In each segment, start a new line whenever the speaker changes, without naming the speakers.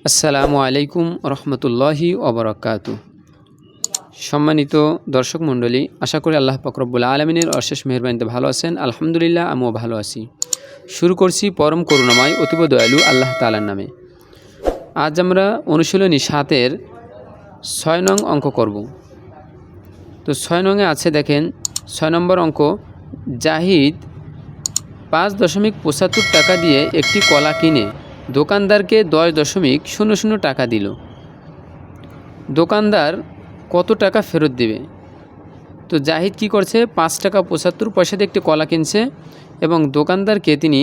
আসসালামু আলাইকুম রহমতুল্লাহি ওবরাকাতু। সম্মানিত দর্শক মণ্ডলী, আশা করি আল্লাহ পাক রব্বুল আলামিনের অশেষ মেহেরবানিতে ভালো আছেন। আলহামদুলিল্লাহ, আমিও ভালো আছি। শুরু করছি পরম করুণাময় অতীব দয়ালু আল্লাহ তাআলার নামে। আজ আমরা অনুশীলনী 7-এর 6 নং অঙ্ক করব। তো 6 নংয়ে আছে, দেখেন 6 নম্বর অঙ্ক। জাহিদ 5.75 টাকা দিয়ে একটি কলা কিনে দোকানদারকে 10.00 টাকা দিল। দোকানদার কত টাকা ফেরত দেবে? তো জাহিদ কি করছে, 5 টাকা 75 পয়সা দিয়ে একটি কলা কিনছে এবং দোকানদারকে তিনি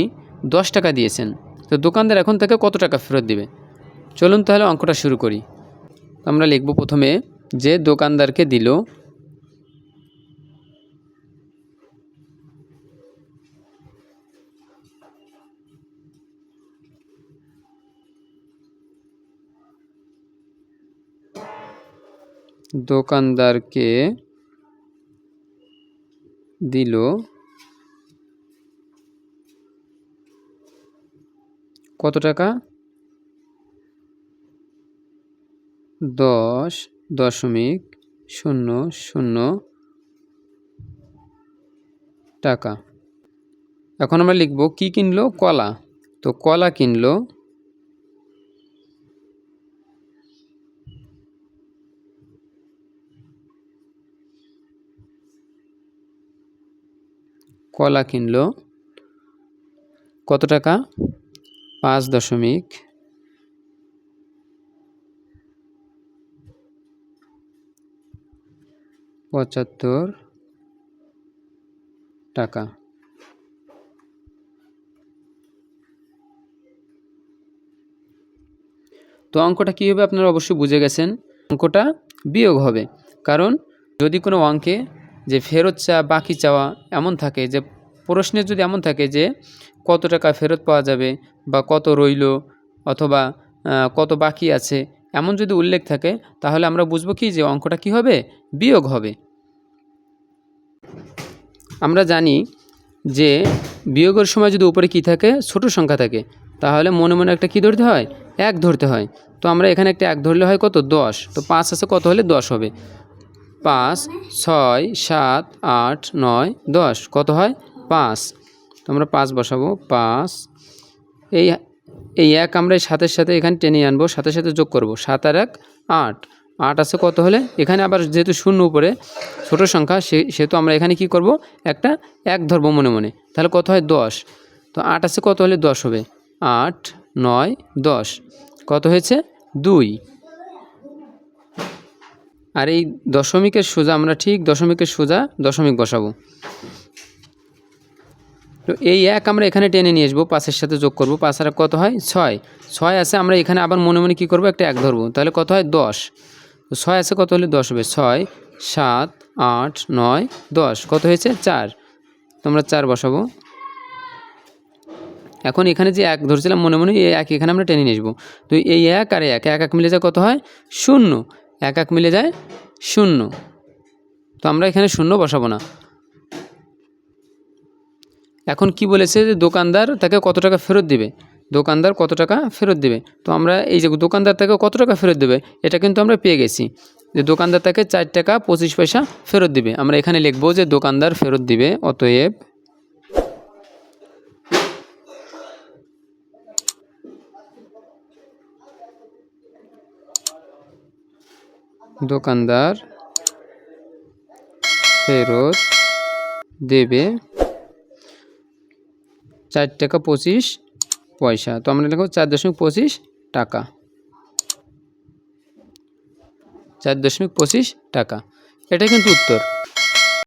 10 টাকা দিয়েছেন। তো দোকানদার এখন তাকে কত টাকা ফেরত দেবে? চলুন তাহলে অঙ্কটা শুরু করি। আমরা লিখব প্রথমে যে দোকানদারকে দিল দোকানদারকে দিল কত টাকা? 10.00 টাকা। এখন আমরা লিখব কি কিনলো? কলা। তো কলা কিনলো কত টাকা? 5.75 টাকা। তো অঙ্কটা কী হবে আপনারা অবশ্যই বুঝে গেছেন। অঙ্কটা বিয়োগ হবে, কারণ যদি কোনো অঙ্কে যে ফেরত চাওয়া বাকি চাওয়া এমন থাকে, যে প্রশ্নে যদি এমন থাকে যে কত টাকা ফেরত পাওয়া যাবে বা কত রইল অথবা কত বাকি আছে, এমন যদি উল্লেখ থাকে, তাহলে আমরা বুঝবো কি যে অঙ্কটা কি হবে? বিয়োগ হবে। আমরা জানি যে বিয়োগের সময় যদি উপরে কি থাকে, ছোট সংখ্যা থাকে, তাহলে মনে মনে একটা কি ধরতে হয়? 1 ধরতে হয়। তো আমরা এখানে একটা 1 ধরলে হয় কত? 10। তো 5 আছে, কত হলে 10 হবে? 5, 6, 7, 8, 9, 10 কত হয়? 5। তো আমরা 5 বসাবো। 5 এই 1 আমরা সাথে সাথে এখানে টেনে আনবো, সাথে সাথে যোগ করব। 7 আর 1 8। 8 আছে, কত হলে? এখানে আবার যেহেতু শূন্য উপরে ছোট সংখ্যা, সেহেতু আমরা এখানে কি করব? একটা 1 ধরবো মনে মনে। তাহলে কত হয়? 10। তো 8 আছে, কত হলে 10 হবে? 8, 9, 10 কত হয়েছে? 2। আর এই দশমিকের সোজা আমরা ঠিক দশমিকের সোজা দশমিক বসাবো। তো এই 1 আমরা এখানে টেনে নিয়ে আসবো, 5-এর সাথে যোগ করব। 5 আর কত হয়? 6। 6 আছে, আমরা এখানে আবার মনে মনে কী করবো? একটা 1 ধরবো। তাহলে কত হয়? 10। তো 6 আছে, কত হলে 10 হবে? 6, 7, 8, 9, 10 কত হয়েছে? 4। তোমরা 4 বসাবো। এখন এখানে যে 1 ধরছিলাম মনে মনে, এই 1 এখানে আমরা টেনে নিয়ে আসবো। তো এই 1 আর 1 1 মিলে যায়, কত হয়? 0। 1 মিলে যায় 0। তো আমরা এখানে 0 বসাবো না। এখন কি বলেছে যে দোকানদার তাকে কত টাকা ফেরত দিবে? দোকানদার কত টাকা ফেরত দিবে? তো আমরা এই যে দোকানদার তাকে কত টাকা ফেরত দেবে, এটা কিন্তু আমরা পেয়ে গেছি যে দোকানদার তাকে 4 টাকা 25 পয়সা ফেরত দিবে। আমরা এখানে লিখব যে দোকানদার ফেরত দিবে, অতএব দোকানদার ফেরত দেবে 4 টাকা 25 পয়সা। তো আমরা লিখব 4.25 টাকা। 4.25 টাকা, এটা কিন্তু উত্তর।